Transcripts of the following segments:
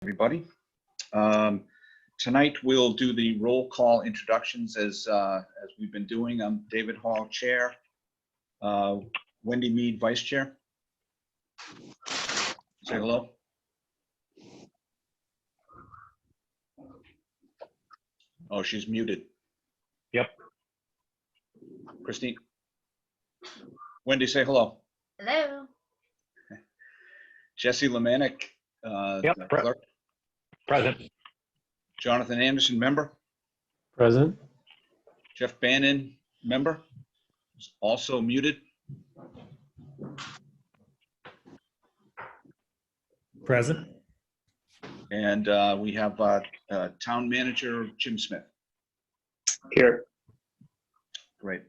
Everybody. Tonight we'll do the roll call introductions as we've been doing. I'm David Hall, Chair. Wendy Mead, Vice Chair. Say hello. Oh, she's muted. Yep. Christine. Wendy, say hello. Hello. Jesse Lemanik, Yep. clerk. Present. Jonathan Anderson, member. Present. Jeff Bannon, member. Also muted. Present. And we have Town Manager Jim Smith. Here. Great.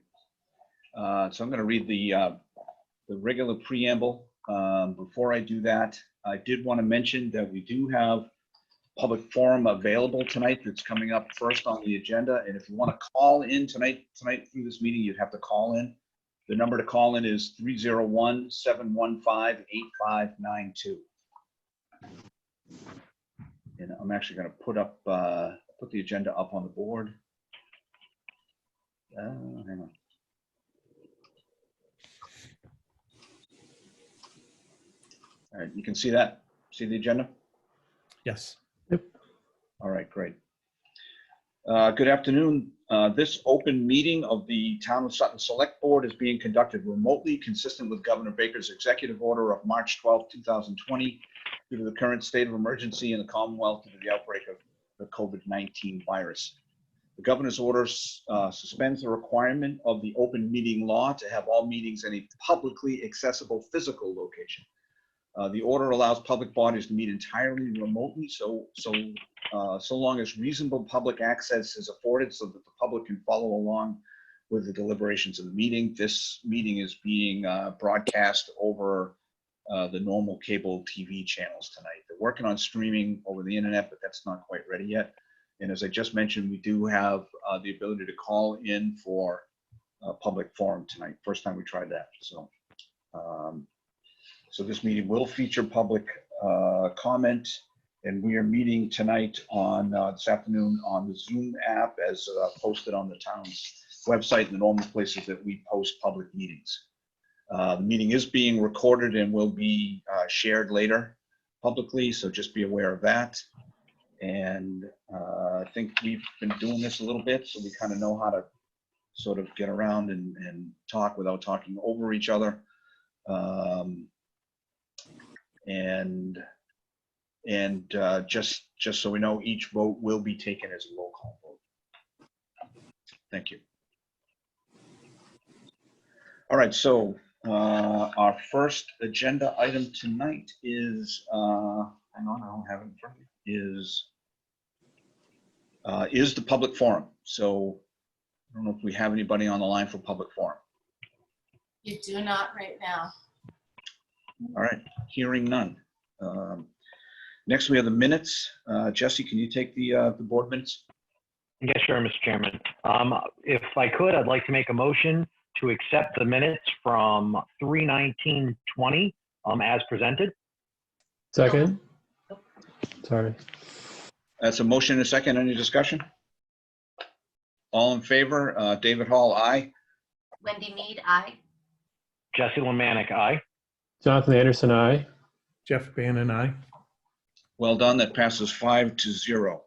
So I'm going to read the regular preamble. Before I do that, I did want to mention that we do have public forum available tonight that's coming up first on the agenda. And if you want to call in tonight through this meeting, you'd have to call in. The number to call in is 301-715-8592. And I'm actually going to put the agenda up on the board. Hang on. All right, you can see that? See the agenda? Yes. All right, great. Good afternoon. This open meeting of the Town of Sutton Select Board is being conducted remotely, consistent with Governor Baker's executive order of March 12, 2020, due to the current state of emergency in the Commonwealth due to the outbreak of the COVID-19 virus. The governor's order suspends the requirement of the open meeting law to have all meetings in a publicly accessible physical location. The order allows public bodies to meet entirely remotely, so long as reasonable public access is afforded so that the public can follow along with the deliberations of the meeting. This meeting is being broadcast over the normal cable TV channels tonight. They're working on streaming over the internet, but that's not quite ready yet. And as I just mentioned, we do have the ability to call in for a public forum tonight. First time we tried that. So this meeting will feature public comment, and we are meeting tonight on this afternoon on the Zoom app as posted on the town's website and the normal places that we post public meetings. The meeting is being recorded and will be shared later publicly, so just be aware of that. And I think we've been doing this a little bit, so we kind of know how to sort of get around and talk without talking over each other. Just so we know, each vote will be taken as a roll call vote. Thank you. All right, so our first agenda item tonight is, hang on, I don't have it in front of me, is the public forum. So I don't know if we have anybody on the line for public forum. You do not right now. All right, hearing none. Next, we have the minutes. Jesse, can you take the board minutes? Yes, sure, Mr. Chairman. If I could, I'd like to make a motion to accept the minutes from 3/19/20 as presented. Second. Sorry. That's a motion and a second. Any discussion? All in favor? David Hall, aye. Wendy Mead, aye. Jesse Lemanik, aye. Jonathan Anderson, aye. Jeff Bannon, aye. Well done. That passes 5-0.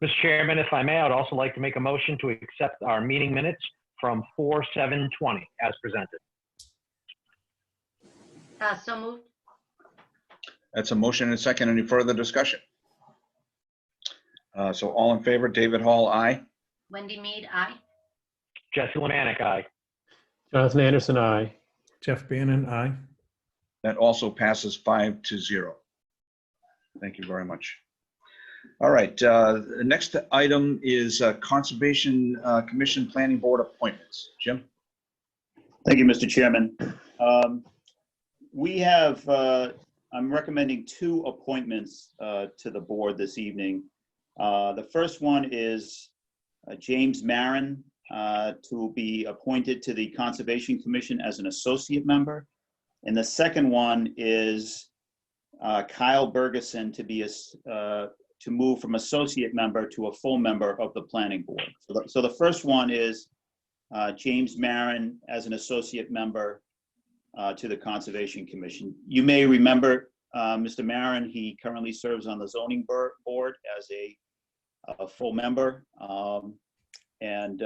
Mr. Chairman, if I may, I'd also like to make a motion to accept our meeting minutes from 4/7/20 as presented. So moved. That's a motion and a second. Any further discussion? So all in favor? David Hall, aye. Wendy Mead, aye. Jesse Lemanik, aye. Jonathan Anderson, aye. Jeff Bannon, aye. That also passes 5-0. Thank you very much. All right, the next item is Conservation Commission Planning Board appointments. Jim? Thank you, Mr. Chairman. We have, I'm recommending 2 appointments to the board this evening. The first one is James Marin to be appointed to the Conservation Commission as an associate member. And the second one is Kyle Bergeson to move from associate member to a full member of the planning board. So the first one is James Marin as an associate member to the Conservation Commission. You may remember Mr. Marin. He currently serves on the zoning board as a full member, and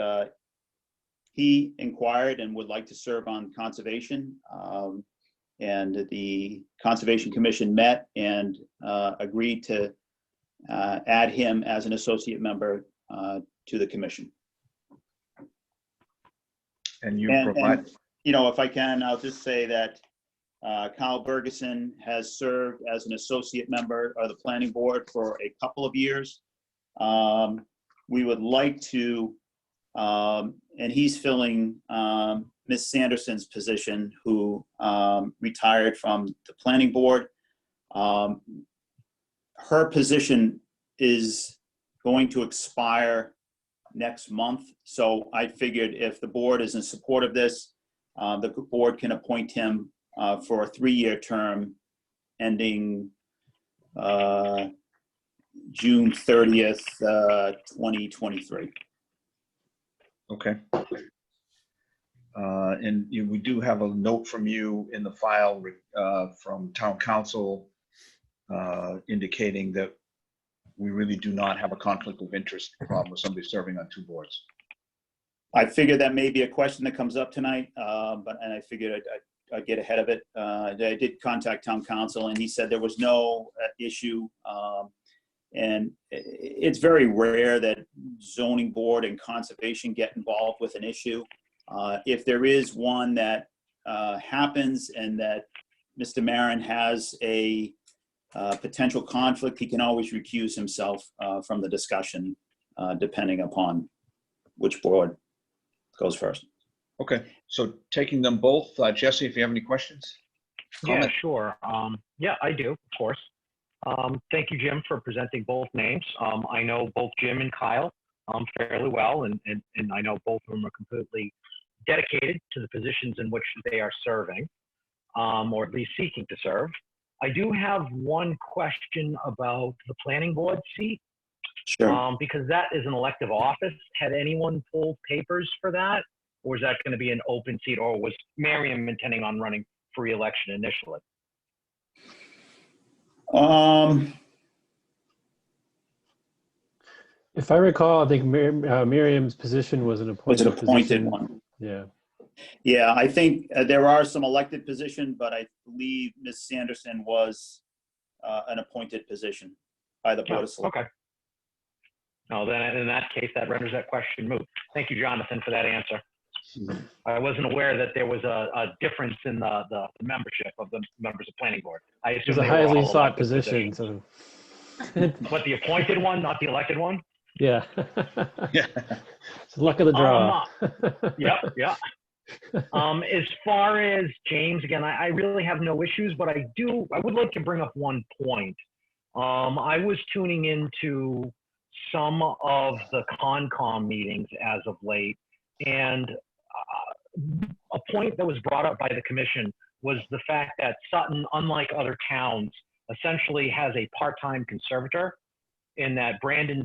he inquired and would like to serve on conservation. And the Conservation Commission met and agreed to add him as an associate member to the commission. And you provide. And, you know, if I can, I'll just say that Kyle Bergeson has served as an associate member of the planning board for a couple of years. We would like to, and he's filling Ms. Sanderson's position, who retired from the planning board. Her position is going to expire next month. So I figured if the board is in support of this, the board can appoint him for a 3-year term ending June 30th, 2023. Okay. And we do have a note from you in the file from town council indicating that we really do not have a conflict of interest problem with somebody serving on 2 boards. I figured that may be a question that comes up tonight, and I figured I'd get ahead of it. I did contact town council, and he said there was no issue. And it's very rare that zoning board and conservation get involved with an issue. If there is one that happens and that Mr. Marin has a potential conflict, he can always recuse himself from the discussion, depending upon which board goes first. Okay, so taking them both, Jesse, if you have any questions? Yeah, Comment? sure. Yeah, I do, of course. Thank you, Jim, for presenting both names. I know both Jim and Kyle fairly well, and I know both of them are completely dedicated to the positions in which they are serving, or at least seeking to serve. I do have one question about the planning board seat, Sure. because that is an elective office. Had anyone pulled papers for that, or is that going to be an open seat, or was Miriam intending on running for re-election initially? If I recall, I think Miriam's position was an Was appointed it appointed position. one? Yeah. Yeah, I think there are some elected positions, but I believe Ms. Sanderson was an appointed position by the Board of Selectmen. Okay. No, then in that case, that renders that question moot. Thank you, Jonathan, for that answer. I wasn't aware that there was a difference in the membership of the members of planning board. I It assume was a they were highly all sought elected position. positions. So, But the appointed one, not the elected one? yeah. Yeah. It's the luck of the draw. Yeah. As far as James, again, I really have no issues, but I would like to bring up one point. I was tuning into some of the Concom meetings as of late, and a point that was brought up by the commission was the fact that Sutton, unlike other towns, essentially has a part-time conservator, in that Brandon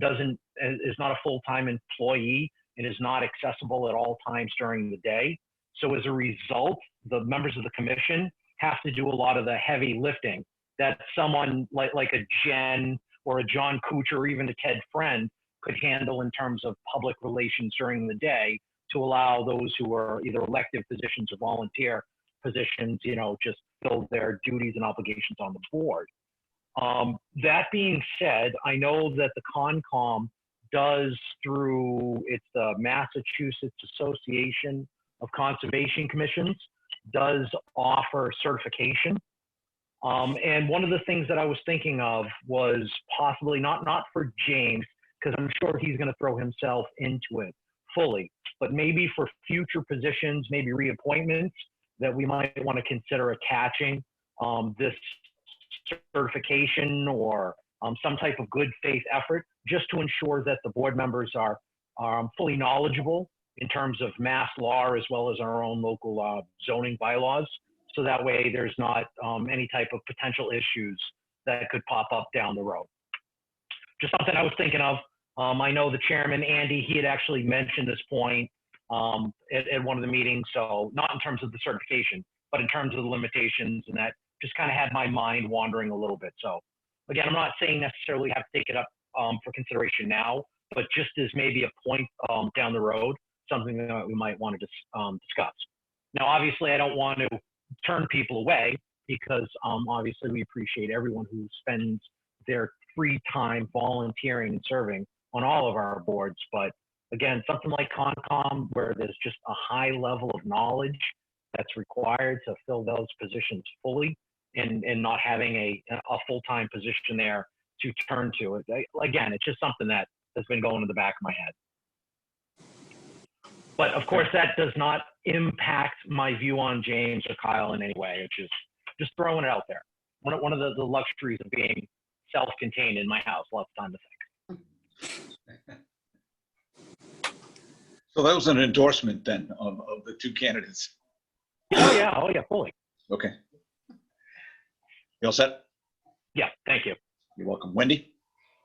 is not a full-time employee and is not accessible at all times during the day. So as a result, the members of the commission have to do a lot of the heavy lifting that someone like a Jen or a John Kuchar or even a Ted Friend could handle in terms of public relations during the day, to allow those who are either elective positions or volunteer positions, just fill their duties and obligations on the board. That being said, I know that the Concom does, through the Massachusetts Association of Conservation Commissions, does offer certification. And one of the things that I was thinking of was possibly not for James, because I'm sure he's going to throw himself into it fully, but maybe for future positions, maybe reappointments, that we might want to consider attaching this certification or some type of good faith effort, just to ensure that the board members are fully knowledgeable in terms of mass law as well as our own local zoning bylaws. So that way there's not any type of potential issues that could pop up down the road. Just something I was thinking of. I know the chairman, Andy, he had actually mentioned this point at one of the meetings. So not in terms of the certification, but in terms of the limitations, and that just kind of had my mind wandering a little bit. So again, I'm not saying necessarily have to take it up for consideration now, but just as maybe a point down the road, something that we might want to discuss. Now, obviously, I don't want to turn people away because obviously we appreciate everyone who spends their free time volunteering and serving on all of our boards. But again, something like Concom, where there's just a high level of knowledge that's required to fill those positions fully, and not having a full-time position there to turn to. Again, it's just something that has been going in the back of my head. But of course, that does not impact my view on James or Kyle in any way. It's just throwing it out there. One of the luxuries of being self-contained in my house, lots of time to think. So that was an endorsement then of the two candidates. Oh yeah, fully. Okay. You all set? Yeah, thank you. You're welcome. Wendy?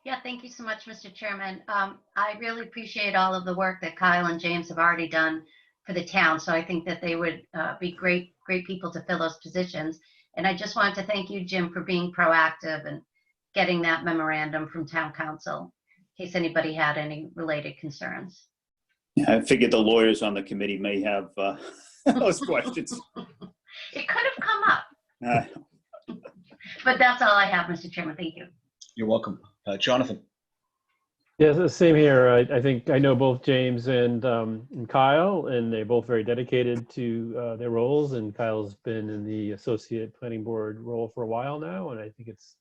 Yeah, thank you so much, Mr. Chairman. I really appreciate all of the work that Kyle and James have already done for the town. So I think that they would be great people to fill those positions. And I just wanted to thank you, Jim, for being proactive and getting that memorandum from town council in case anybody had any related concerns. Yeah, I figured the lawyers on the committee may have those questions. It could have come up, Uh, but that's all I have, Mr. Chairman. Thank you. You're welcome. Jonathan? Yeah, the same here. I think I know both James and Kyle, and they're both very dedicated to their roles. And Kyle's been in the associate planning board role for a while now, and I think it's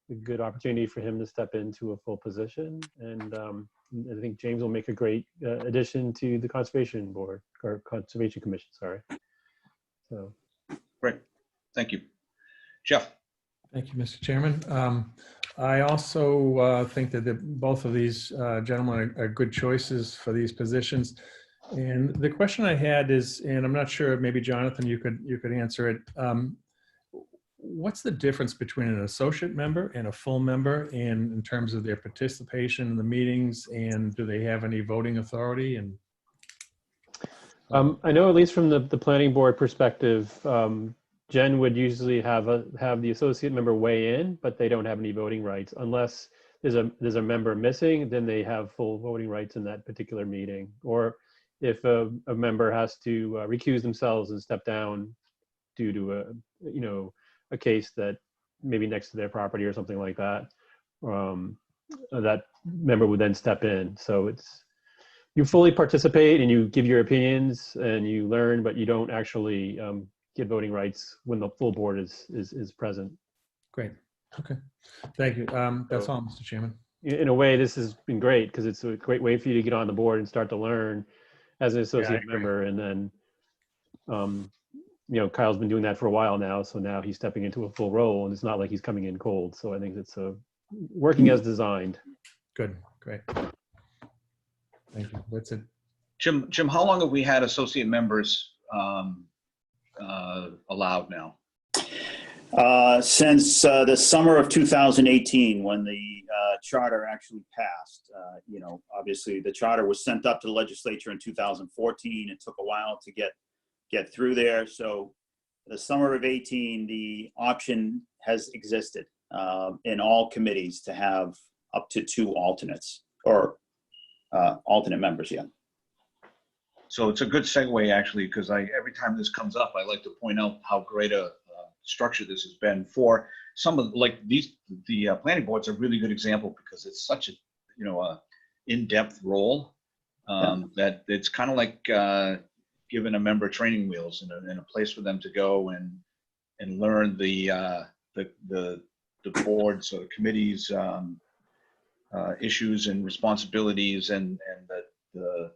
a good opportunity for him to step into a full position. And I think James will make a great addition to the conservation board, or conservation commission. Sorry. So. Great. Thank you. Jeff? Thank you, Mr. Chairman. I also think that both of these gentlemen are good choices for these positions. And the question I had is, and I'm not sure, maybe Jonathan, you could answer it. What's the difference between an associate member and a full member in terms of their participation in the meetings, and do they have any voting authority? And I know, at least from the planning board perspective, Jen would usually have the associate member weigh in, but they don't have any voting rights unless there's a member missing. Then they have full voting rights in that particular meeting. Or if a member has to recuse themselves and step down due to a case that maybe next to their property or something like that, that member would then step in. So you fully participate and you give your opinions and you learn, but you don't actually get voting rights when the full board is present. great. Okay. Thank you. That's all, Mr. Chairman. In a way, this has been great because it's a great way for you to get on the board and start to learn as an associate member. And then, Kyle's been doing that for a while now. So now he's stepping into a full role, and it's not like he's coming in cold. So I think it's working as designed. Good. Great. Thank you. That's it. Jim, how long have we had associate members allowed now? Since the summer of 2018, when the charter actually passed. Obviously the charter was sent up to the legislature in 2014. It took a while to get through there. So the summer of 18, the option has existed in all committees to have up to 2 alternates, or alternate members. Yeah. So it's a good segue, actually, because every time this comes up, I like to point out how great a structure this has been for some of the planning board's a really good example, because it's such a in-depth role that it's kind of like giving a member training wheels and a place for them to go and learn the board's or the committee's issues and responsibilities and the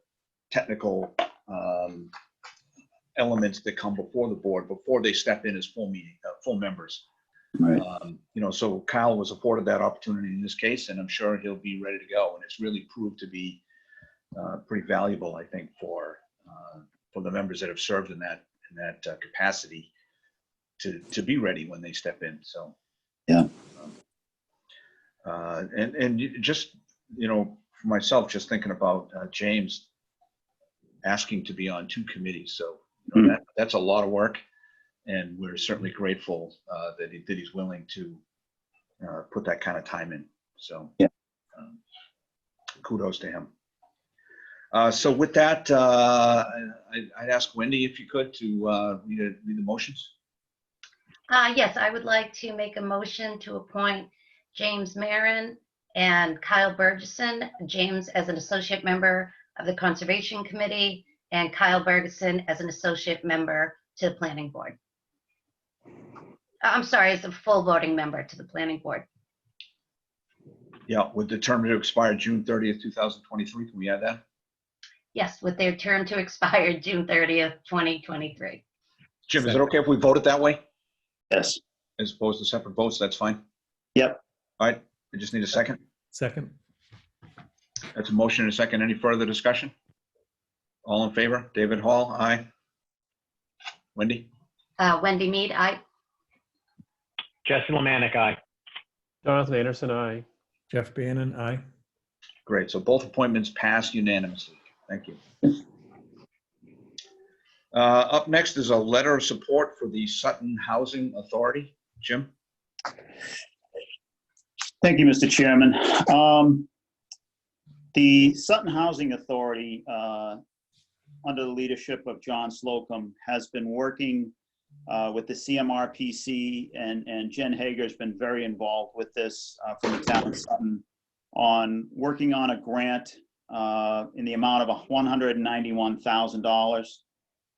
technical elements that come before the board before they step in as full members. Right. So Kyle was afforded that opportunity in this case, and I'm sure he'll be ready to go. And it's really proved to be pretty valuable, I think, for the members that have served in that capacity to be ready when they step in. So yeah, And just, for myself, just thinking about James asking to be on 2 committees. So that's a lot of work. And we're certainly grateful that he's willing to put that kind of time in. So yeah. Kudos to him. So with that, I'd ask Wendy if you could to read the motions. Yes, I would like to make a motion to appoint James Marin and Kyle Bergeson, James as an associate member of the Conservation Committee and Kyle Bergeson as an associate member to the Planning Board. I'm sorry, as a full voting member to the Planning Board. Yeah, with the term to expire June 30th, 2023. Can we add that? Yes, with their term to expire June 30th, 2023. Jim, is it okay if we vote it that way? Yes. As opposed to separate votes? That's fine. Yep. All right. I just need a second. Second. That's a motion and a second. Any further discussion? All in favor? David Hall, aye. Wendy? Wendy Mead, aye. Jesse Lemanik, aye. Jonathan Anderson, aye. Jeff Bannon, aye. Great. So both appointments passed unanimously. Thank you. Up next is a letter of support for the Sutton Housing Authority. Jim? Thank you, Mr. Chairman. The Sutton Housing Authority, under the leadership of John Slocum, has been working with the CMRPC, and Jen Hager has been very involved with this from the town of Sutton on working on a grant in the amount of $191,000.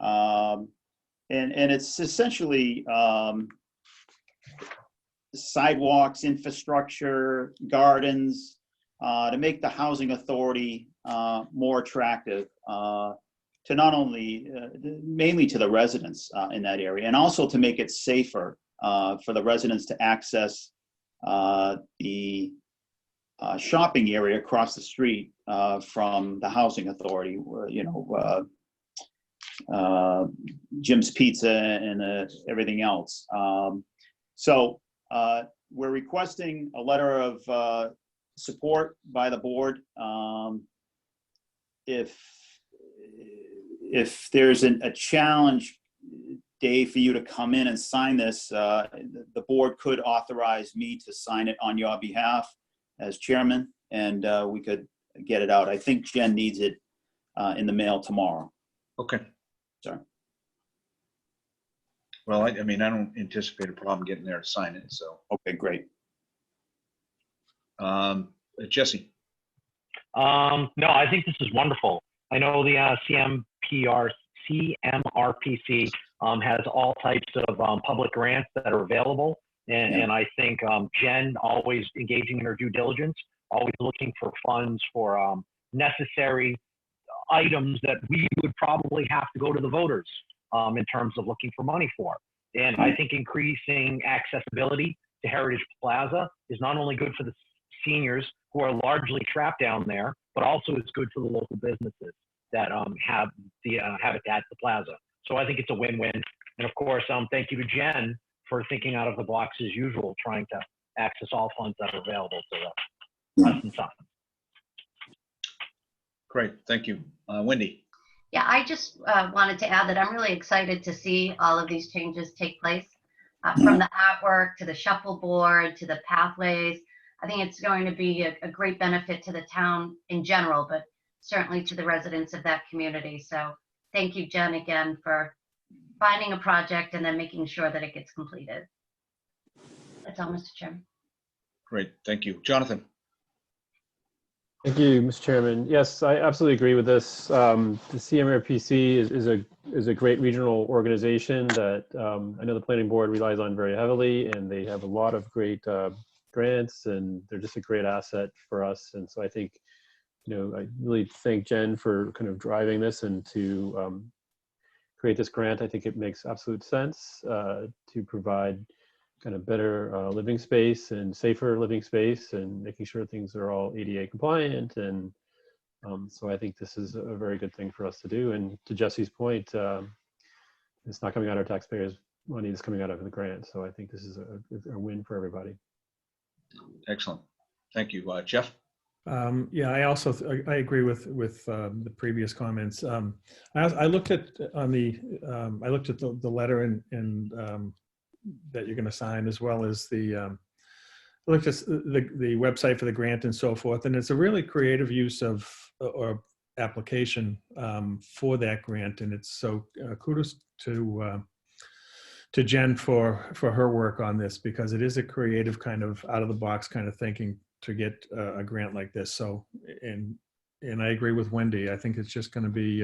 And it's essentially sidewalks, infrastructure, gardens, to make the housing authority more attractive to not only, mainly to the residents in that area, and also to make it safer for the residents to access the shopping area across the street from the housing authority, Jim's Pizza and everything else. So we're requesting a letter of support by the board. If there's a challenge day for you to come in and sign this, the board could authorize me to sign it on your behalf as chairman, and we could get it out. I think Jen needs it in the mail tomorrow. Okay. Sorry. Well, I mean, I don't anticipate a problem getting there to sign it, so. Okay, great. Jesse? No, I think this is wonderful. I know the CMRPC has all types of public grants that are available. And I think Jen, always engaging in her due diligence, always looking for funds for necessary items that we would probably have to go to the voters in terms of looking for money for. And I think increasing accessibility to Heritage Plaza is not only good for the seniors who are largely trapped down there, but also is good for the local businesses that have it at the plaza. So I think it's a win-win. And of course, thank you to Jen for thinking out of the box as usual, trying to access all funds that are available to us and Sutton. Great, thank you. Wendy? Yeah, I just wanted to add that I'm really excited to see all of these changes take place, from the artwork to the shuffleboard to the pathways. I think it's going to be a great benefit to the town in general, but certainly to the residents of that community. So thank you, Jen, again, for finding a project and then making sure that it gets completed. That's all, Mr. Chairman. Great, thank you. Jonathan? Thank you, Mr. Chairman. Yes, I absolutely agree with this. The CMRPC is a great regional organization that I know the planning board relies on very heavily, and they have a lot of great grants, and they're just a great asset for us. And so I think, I really thank Jen for kind of driving this and to create this grant. I think it makes absolute sense to provide kind of better living space and safer living space, and making sure things are all ADA compliant. And so I think this is a very good thing for us to do. And to Jesse's point, it's not coming out of our taxpayers' money, it's coming out of the grant. So I think this is a win for everybody. Excellent. Thank you. Jeff? Yeah, I also I agree with the previous comments. I looked at I looked at the letter and that you're going to sign, as well as I looked at the website for the grant and so forth, and it's a really creative use of or application for that grant, and it's so kudos to Jen for her work on this, because it is a creative kind of out of the box kind of thinking to get a grant like this. So, and I agree with Wendy. I think it's just going to be,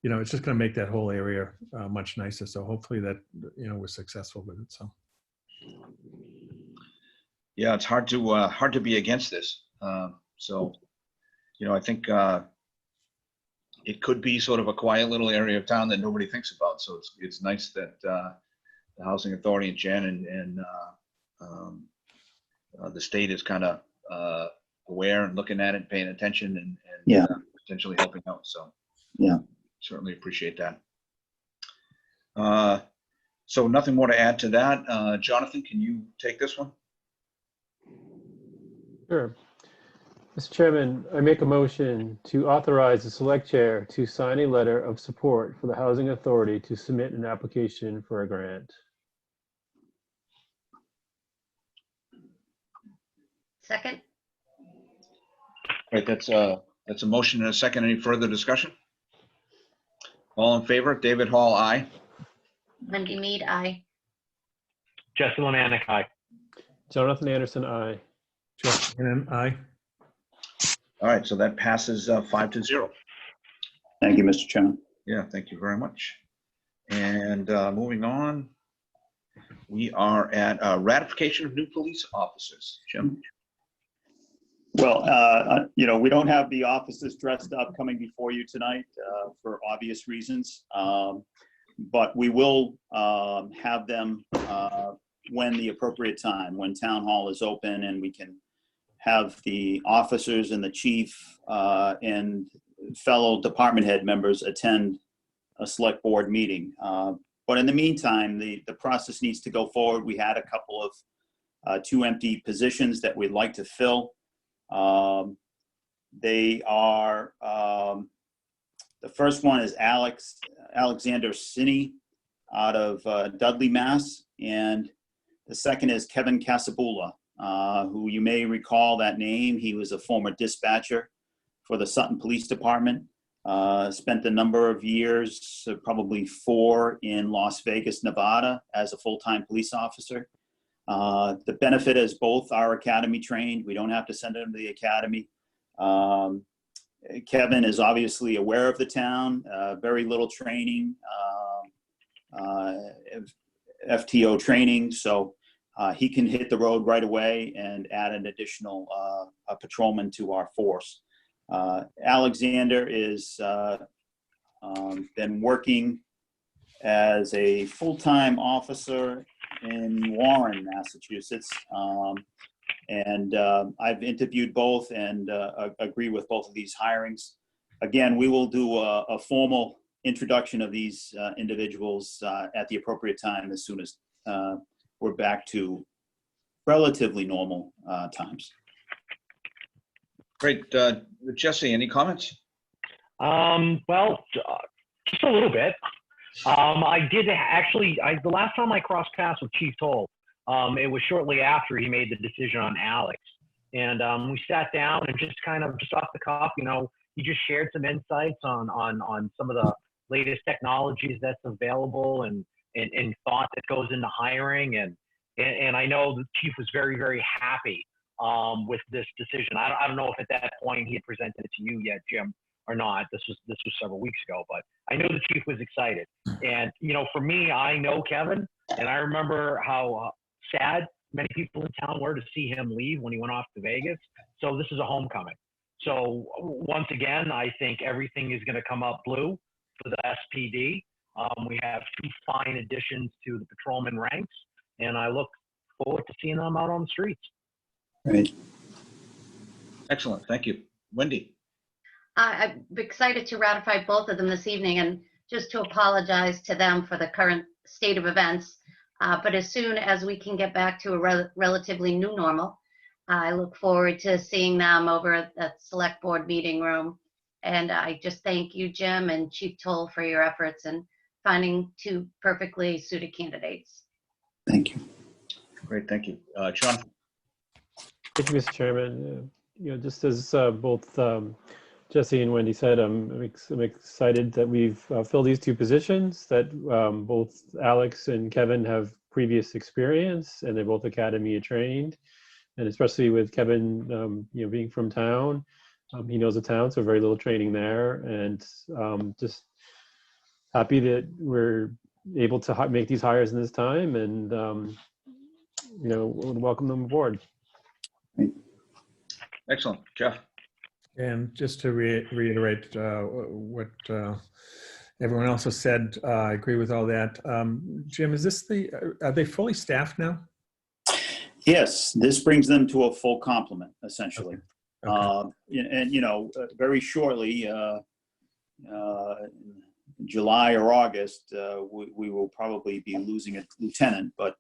it's just going to make that whole area much nicer. So hopefully that, we're successful with it. So. Yeah, it's hard to be against this. So, I think it could be sort of a quiet little area of town that nobody thinks about. So it's nice that the Housing Authority and Jen and the state is kind of aware and looking at it, paying attention, and Yeah. Potentially helping out. So Yeah. Certainly appreciate that. So nothing more to add to that. Jonathan, can you take this one? Sure. Mr. Chairman, I make a motion to authorize the select chair to sign a letter of support for the Housing Authority to submit an application for a grant. Second? Right, that's a motion and a second. Any further discussion? All in favor? David Hall, aye. Wendy Mead, aye. Jesse Lemanik, aye. Jonathan Anderson, aye. Jeff Hannan, aye. All right, so that passes 5-0. Thank you, Mr. Chairman. Yeah, thank you very much. And moving on, we are at ratification of new police officers. Jim? Well, we don't have the officers dressed up coming before you tonight for obvious reasons, but we will have them when the appropriate time, when town hall is open and we can have the officers and the chief and fellow department head members attend a select board meeting. But in the meantime, the process needs to go forward. We had a couple of 2 empty positions that we'd like to fill. They are, the first one is Alexander Sinney out of Dudley, Mass. And the second is Kevin Casabula, who you may recall that name. He was a former dispatcher for the Sutton Police Department. Spent a number of years, probably 4 in Las Vegas, Nevada as a full-time police officer. The benefit is both are academy trained. We don't have to send them to the academy. Kevin is obviously aware of the town, very little training, FTO training. So he can hit the road right away and add an additional patrolman to our force. Alexander is been working as a full-time officer in Warren, Massachusetts. I've interviewed both and agree with both of these hirings. Again, we will do a formal introduction of these individuals at the appropriate time as soon as we're back to relatively normal times. Great. Jesse, any comments? Well, just a little bit. I did actually, the last time I crossed paths with Chief Toll, it was shortly after he made the decision on Alex. And we sat down and just kind of just off the cuff, he just shared some insights on some of the latest technologies that's available and thought that goes into hiring. And I know the chief was very, very happy with this decision. I don't know if at that point he had presented it to you yet, Jim, or not. This was several weeks ago, but I know the chief was excited. And, for me, I know Kevin, and I remember how sad many people in town were to see him leave when he went off to Vegas. So this is a homecoming. So once again, I think everything is going to come up blue for the SPD. We have 2 fine additions to the patrolman ranks, and I look forward to seeing them out on the streets. Great. Excellent. Thank you. Wendy? I'm excited to ratify both of them this evening, and just to apologize to them for the current state of events. But as soon as we can get back to a relatively new normal, I look forward to seeing them over at the select board meeting room. And I just thank you, Jim and Chief Toll, for your efforts in finding two perfectly suited candidates. Thank you. Great, thank you. John? Thank you, Mr. Chairman. Just as both Jesse and Wendy said, I'm excited that we've filled these two positions, that both Alex and Kevin have previous experience and they're both academy trained. And especially with Kevin, being from town, he knows the town, so very little training there. And just happy that we're able to make these hires in this time, and welcome them aboard. Excellent. Jeff? And just to reiterate what everyone else has said, I agree with all that. Jim, are they fully staffed now? Yes, this brings them to a full complement, essentially. Okay. Very shortly, July or August, we will probably be losing a lieutenant, but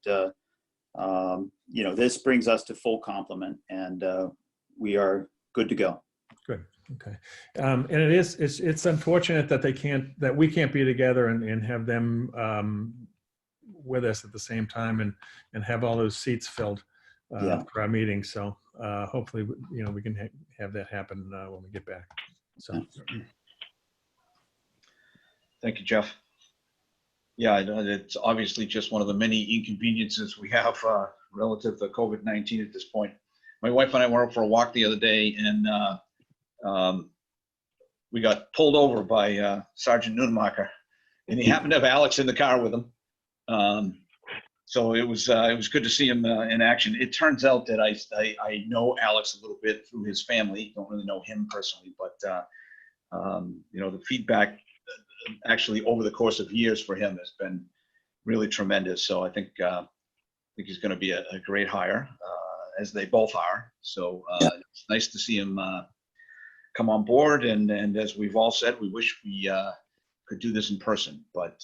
this brings us to full complement, and we are good to go. Good. Okay. And it's unfortunate that we can't be together and have them with us at the same time and have all those seats filled for our meeting. So hopefully, we can have that happen when we get back. So. Thank you, Jeff. Yeah, it's obviously just one of the many inconveniences we have relative to COVID-19 at this point. My wife and I went out for a walk the other day, and we got pulled over by Sergeant Nunemacher, and he happened to have Alex in the car with him. So it was good to see him in action. It turns out that I know Alex a little bit through his family. Don't really know him personally, but the feedback actually over the course of years for him has been really tremendous. So I think he's going to be a great hire, as they both are. So it's nice to see him come on board. And as we've all said, we wish we could do this in person. But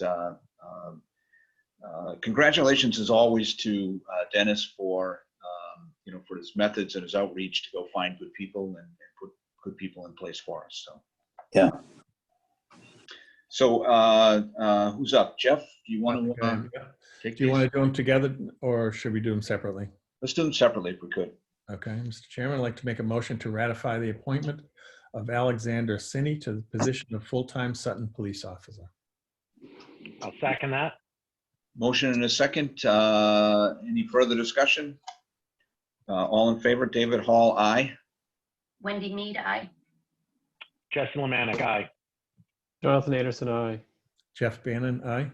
congratulations as always to Dennis for his methods and his outreach to go find good people and put good people in place for us. So yeah. So who's up? Jeff, do you want to take Do you want to do them together, or should we do them separately? Let's do them separately if we could. Okay, Mr. Chairman, I'd like to make a motion to ratify the appointment of Alexander Sinney to the position of full-time Sutton police officer. I'll second that. Motion and a second. Any further discussion? All in favor? David Hall, aye. Wendy Mead, aye. Jesse Lemanik, aye. Jonathan Anderson, aye. Jeff Bannon, aye.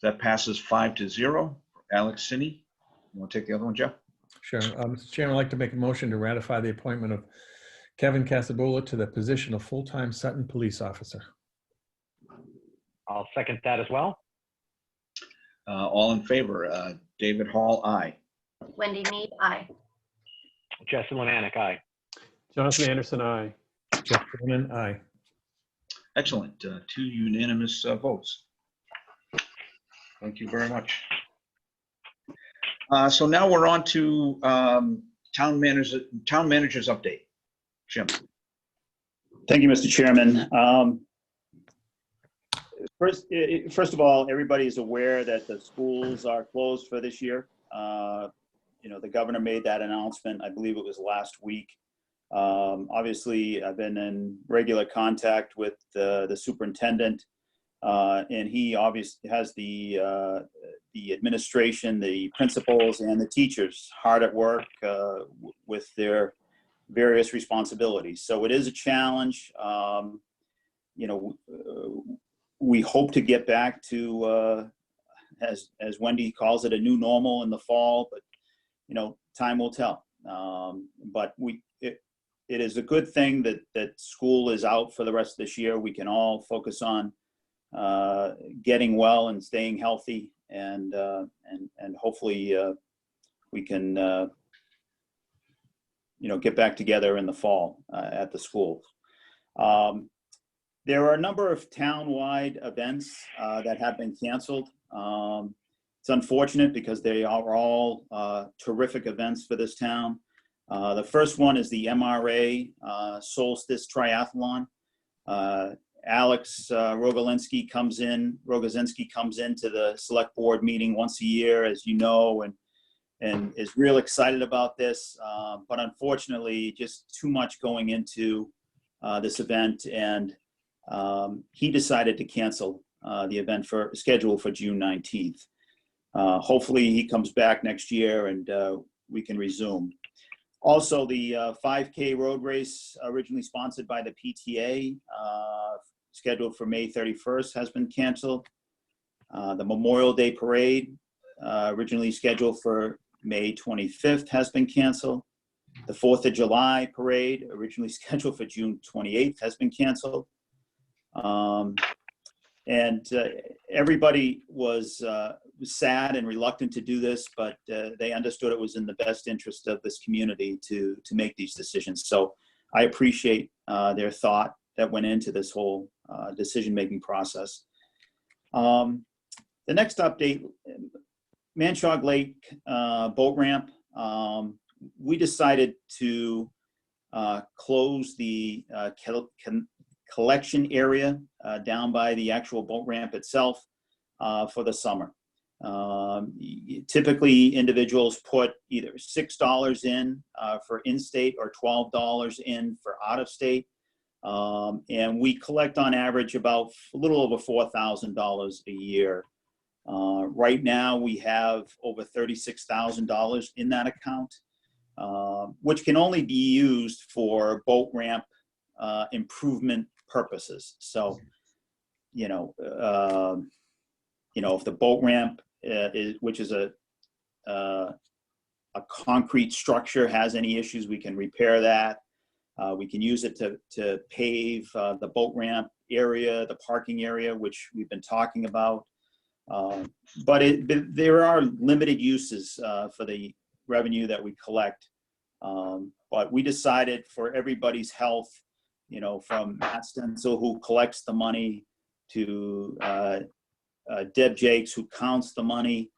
That passes 5-0 for Alex Sinney. You want to take the other one, Jeff? Sure. Mr. Chairman, I'd like to make a motion to ratify the appointment of Kevin Casabula to the position of full-time Sutton police officer. I'll second that as well. All in favor? David Hall, aye. Wendy Mead, aye. Jesse Lemanik, aye. Jonathan Anderson, aye. Jeff Bannon, aye. Excellent. 2 unanimous votes. Thank you very much. So now we're on to town manager's update. Jim. Thank you, Mr. Chairman. First of all, everybody is aware that the schools are closed for this year. The governor made that announcement, I believe it was last week. Obviously, I've been in regular contact with the superintendent, and he obviously has the administration, the principals, and the teachers hard at work with their various responsibilities. So it is a challenge. We hope to get back to, as Wendy calls it, a new normal in the fall, but time will tell. But it is a good thing that school is out for the rest of this year. We can all focus on getting well and staying healthy, and hopefully we can get back together in the fall at the schools. There are a number of town-wide events that have been canceled. It's unfortunate because they are all terrific events for this town. The first one is the MRA Solstice Triathlon. Alex Rogozinski comes into the select board meeting once a year, as you know, and is real excited about this. But unfortunately, just too much going into this event, and he decided to cancel the event scheduled for June 19th. Hopefully he comes back next year and we can resume. Also, the 5K road race, originally sponsored by the PTA, scheduled for May 31st, has been canceled. The Memorial Day Parade, originally scheduled for May 25th, has been canceled. The 4th of July Parade, originally scheduled for June 28th, has been canceled. Everybody was sad and reluctant to do this, but they understood it was in the best interest of this community to make these decisions. So I appreciate their thought that went into this whole decision-making process. The next update, Manchog Lake boat ramp. We decided to close the collection area down by the actual boat ramp itself for the summer. Typically, individuals put either $6 in for in-state or $12 in for out-of-state. And we collect on average about a little over $4,000 a year. Right now, we have over $36,000 in that account, which can only be used for boat ramp improvement purposes. So, if the boat ramp which is a concrete structure, has any issues, we can repair that. We can use it to pave the boat ramp area, the parking area, which we've been talking about. But there are limited uses for the revenue that we collect. But we decided, for everybody's health, from Matt Stencil, who collects the money, to Deb Jakes, who counts the money,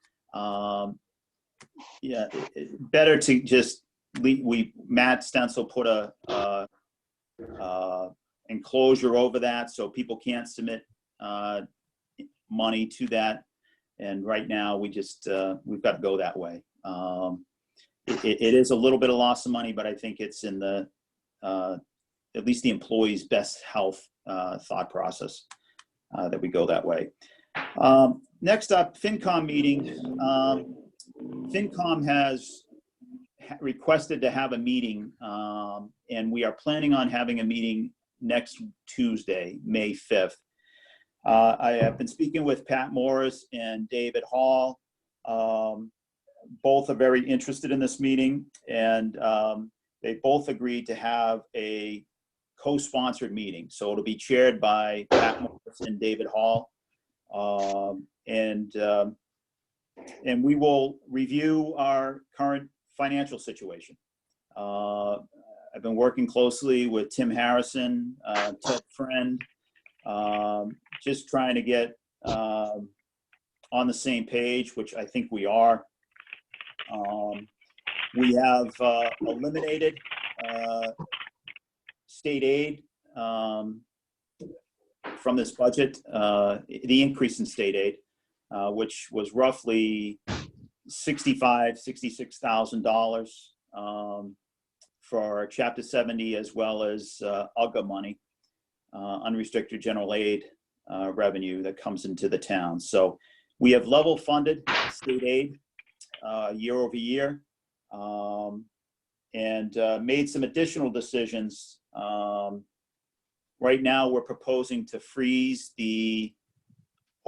better to just Matt Stencil put a enclosure over that, so people can't submit money to that. And right now, we've got to go that way. It is a little bit of loss of money, but I think it's in the at least the employee's best health thought process that we go that way. Next up, FinCom meeting. FinCom has requested to have a meeting, and we are planning on having a meeting next Tuesday, May 5th. I have been speaking with Pat Morris and David Hall. Both are very interested in this meeting, and they both agreed to have a co-sponsored meeting. So it'll be chaired by Pat Morris and David Hall. And we will review our current financial situation. I've been working closely with Tim Harrison, Ted Friend, just trying to get on the same page, which I think we are. We have eliminated state aid from this budget, the increase in state aid, which was roughly $66,000 for Chapter 70, as well as UGA money, unrestricted general aid revenue that comes into the town. So we have level funded state aid year over year, and made some additional decisions. Right now, we're proposing to freeze the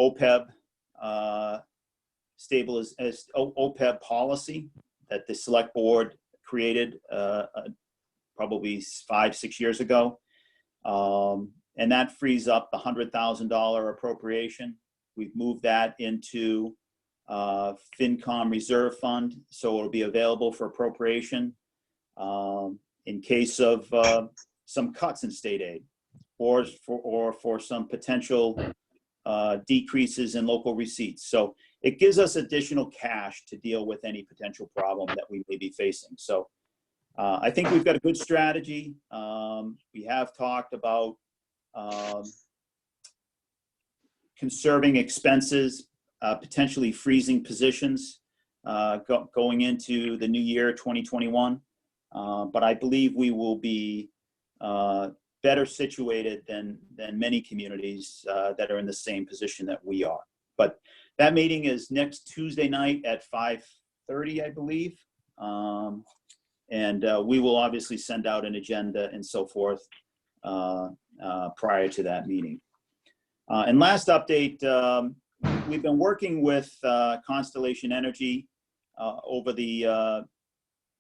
OPEB OPEB policy that the select board created probably 5-6 years ago. And that frees up the $100,000 appropriation. We've moved that into FinCom reserve fund, so it'll be available for appropriation in case of some cuts in state aid, or for some potential decreases in local receipts. So it gives us additional cash to deal with any potential problem that we may be facing. So I think we've got a good strategy. We have talked about conserving expenses, potentially freezing positions going into the new year 2021. But I believe we will be better situated than many communities that are in the same position that we are. But that meeting is next Tuesday night at 5:30, I believe. And we will obviously send out an agenda and so forth prior to that meeting. And last update, we've been working with Constellation Energy over the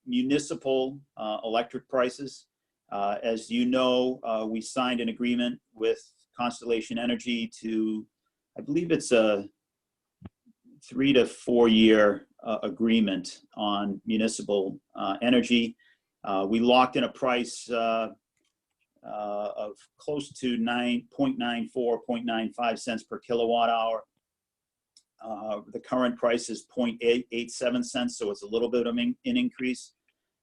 municipal electric prices. As you know, we signed an agreement with Constellation Energy to, I believe it's a 3 to 4 year agreement on municipal energy. We locked in a price of close to 0.94, 0.95 cents per kilowatt hour. The current price is 0.87 cents, so it's a little bit of an increase.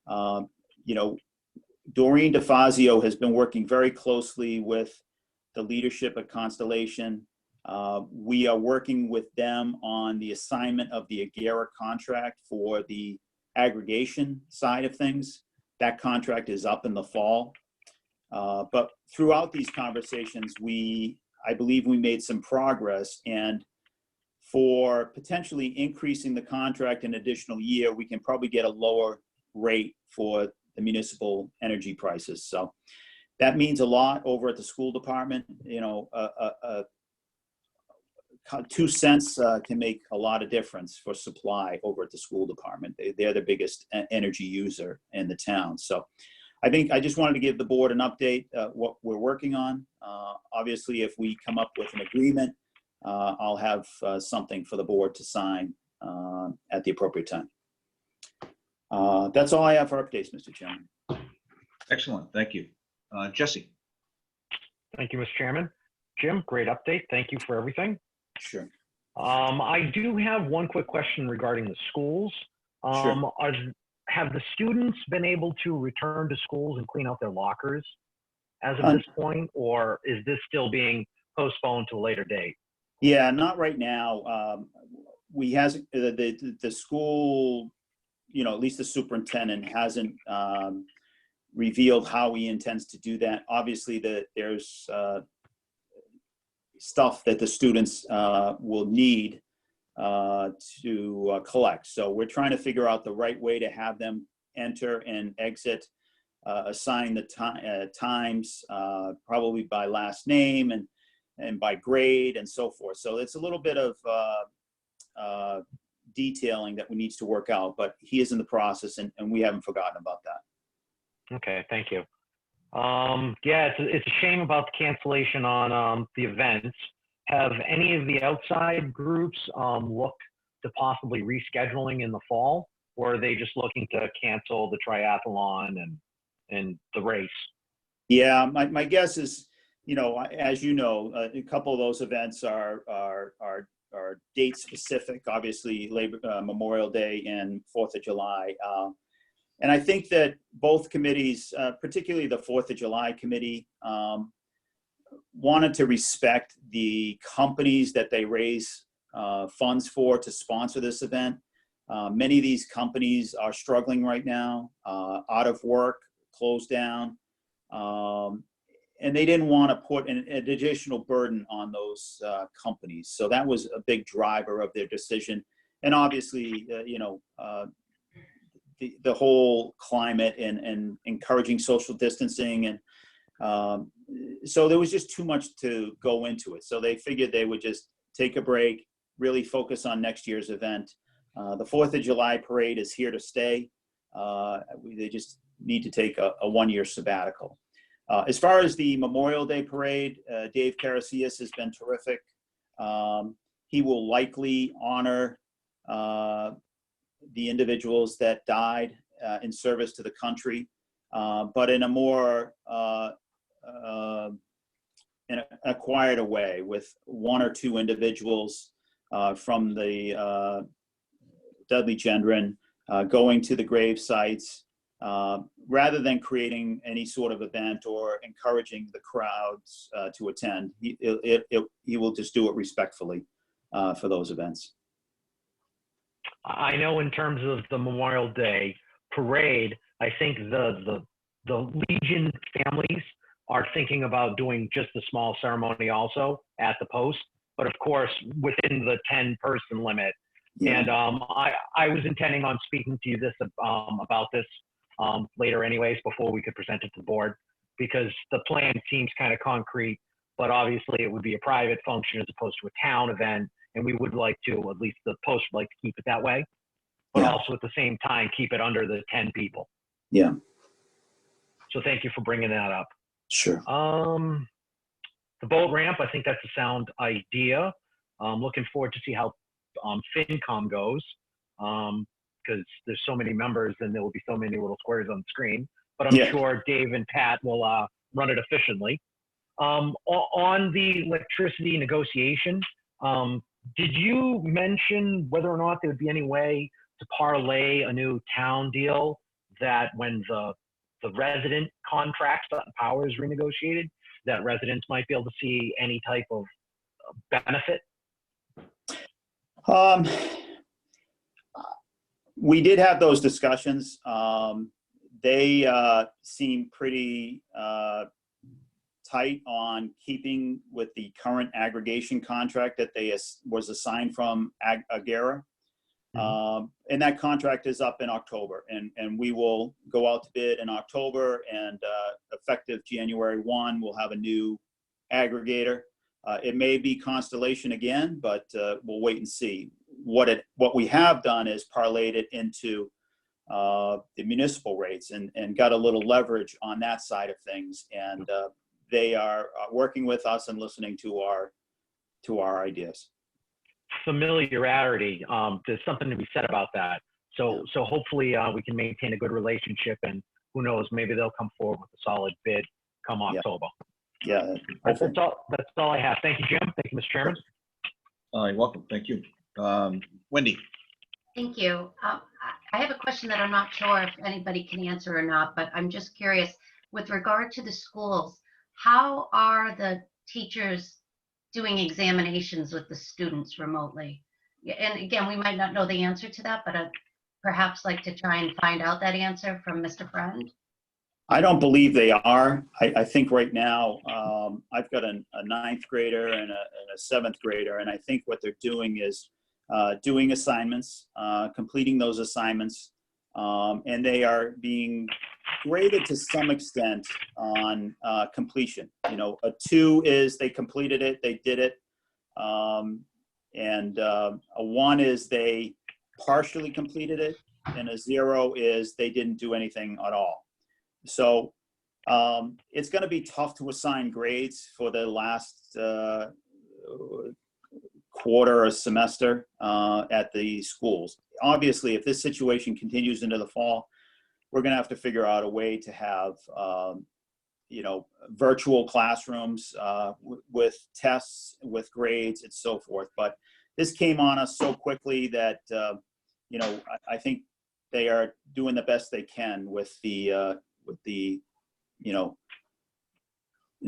You know, Doreen DeFazio has been working very closely with the leadership at Constellation. We are working with them on the assignment of the Agera contract for the aggregation side of things. That contract is up in the fall. But throughout these conversations, I believe we made some progress, and for potentially increasing the contract an additional year, we can probably get a lower rate for the municipal energy prices. So that means a lot over at the school department. You know, 2 cents can make a lot of difference for supply over at the school department. They're the biggest energy user in the town. So I think I just wanted to give the board an update what we're working on. Obviously, if we come up with an agreement, I'll have something for the board to sign at the appropriate time. That's all I have for updates, Mr. Chairman. Excellent, thank you. Jesse. Thank you, Mr. Chairman. Jim, great update. Thank you for everything. Sure. I do have one quick question regarding the schools. Sure. Have the students been able to return to schools and clean out their lockers as of this point, or is this still being postponed to a later date? Yeah, not right now. The school, you know, at least the superintendent hasn't revealed how he intends to do that. Obviously, there's stuff that the students will need to collect. So we're trying to figure out the right way to have them enter and exit, assign the times, probably by last name and by grade and so forth. So it's a little bit of detailing that needs to work out, but he is in the process, and we haven't forgotten about that. Okay, thank you. Yeah, it's a shame about the cancellation on the events. Have any of the outside groups looked to possibly rescheduling in the fall, or are they just looking to cancel the triathlon and the race? Yeah, my guess is, you know, as you know, a couple of those events are date specific. Obviously, Memorial Day and 4th of July. And I think that both committees, particularly the 4th of July committee, wanted to respect the companies that they raise funds for to sponsor this event. Many of these companies are struggling right now, out of work, closed down, and they didn't want to put an additional burden on those companies. So that was a big driver of their decision. And obviously, you know, the whole climate and encouraging social distancing, and so there was just too much to go into it. So they figured they would just take a break, really focus on next year's event. The 4th of July parade is here to stay. They just need to take a 1-year sabbatical. As far as the Memorial Day parade, Dave Karasias has been terrific. He will likely honor the individuals that died in service to the country, but in a more in a quieter way, with 1 or 2 individuals from the Dudley Gendron going to the grave sites, rather than creating any sort of event or encouraging the crowds to attend, he will just do it respectfully for those events. I know in terms of the Memorial Day parade, I think the Legion families are thinking about doing just a small ceremony also at the post, but of course within the 10-person limit. Yeah. And I was intending on speaking to you about this later anyways, before we could present it to the board, because the plan seems kind of concrete, but obviously it would be a private function as opposed to a town event. And we would like to, at least the post would like to keep it that way, but Yeah. also at the same time, keep it under the 10 people. Yeah, So thank you for bringing that up. sure. The boat ramp, I think that's a sound idea. Looking forward to see how FinCom goes, because there's so many members and there will be so many little squares on the screen, but I'm Yeah. sure Dave and Pat will run it efficiently. On the electricity negotiation, did you mention whether or not there would be any way to parlay a new town deal that when the resident contract, Sutton Power, is renegotiated, that residents might be able to see any type of benefit? We did have those discussions. They seem pretty tight on keeping with the current aggregation contract that was assigned from Agera. And that contract is up in October, and we will go out to bid in October, and effective January 1, we'll have a new aggregator. It may be Constellation again, but we'll wait and see. What we have done is parlayed it into the municipal rates and got a little leverage on that side of things. And they are working with us and listening to our ideas. Familiarity, there's something to be said about that. So hopefully we can maintain a good relationship, and who knows, maybe they'll come forward with a solid bid come October. Yeah. That's all I have. Thank you, Jim. Thank you, Mr. Chairman. You're welcome. Thank you. Wendy. Thank you. I have a question that I'm not sure if anybody can answer or not, but I'm just curious with regard to the schools, how are the teachers doing examinations with the students remotely? And again, we might not know the answer to that, but I'd perhaps like to try and find out that answer from Mr. Friend. I don't believe they are. I think right now I've got a ninth grader and a seventh grader, and I think what they're doing is doing assignments, completing those assignments, and they are being graded to some extent on completion. You know, a 2 is they completed it, they did it, and a 1 is they partially completed it, and a 0 is they didn't do anything at all. So it's going to be tough to assign grades for the last quarter or semester at the schools. Obviously, if this situation continues into the fall, we're going to have to figure out a way to have, virtual classrooms with tests, with grades, and so forth. But this came on us so quickly that, I think they are doing the best they can with the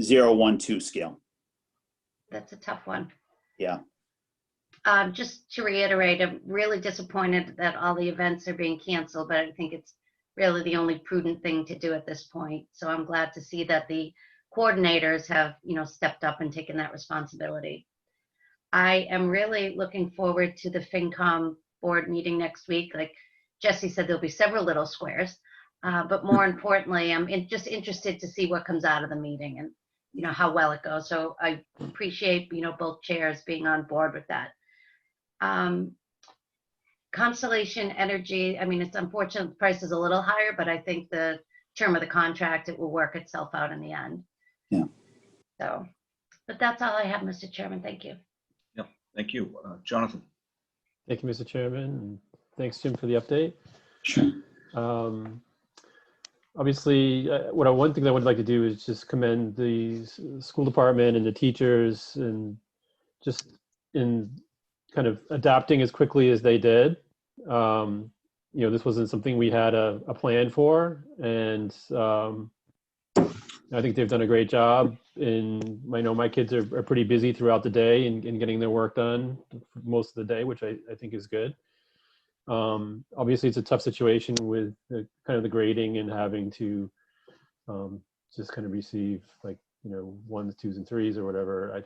0, 1, 2 scale. That's a tough one. Yeah. Just to reiterate, I'm really disappointed that all the events are being canceled, but I think it's really the only prudent thing to do at this point. So I'm glad to see that the coordinators have, stepped up and taken that responsibility. I am really looking forward to the FinCom board meeting next week. Like Jesse said, there'll be several little squares, but more importantly, I'm just interested to see what comes out of the meeting and, how well it goes. So I appreciate, both chairs being on board with that. Constellation Energy, it's unfortunate the price is a little higher, but I think the term of the contract, it will work itself out in the end. Yeah. So, but that's all I have, Mr. Chairman. Thank you. Yep. Thank you. Jonathan. Thank you, Mr. Chairman. And thanks, Jim, for the update. Sure. Obviously, one thing I would like to do is just commend the school department and the teachers, and just in kind of adapting as quickly as they did. this wasn't something we had a plan for, and I think they've done a great job. And I know my kids are pretty busy throughout the day and getting their work done most of the day, which I think is good. Obviously, it's a tough situation with kind of the grading and having to just kind of receive like, 1s, 2s, and 3s or whatever.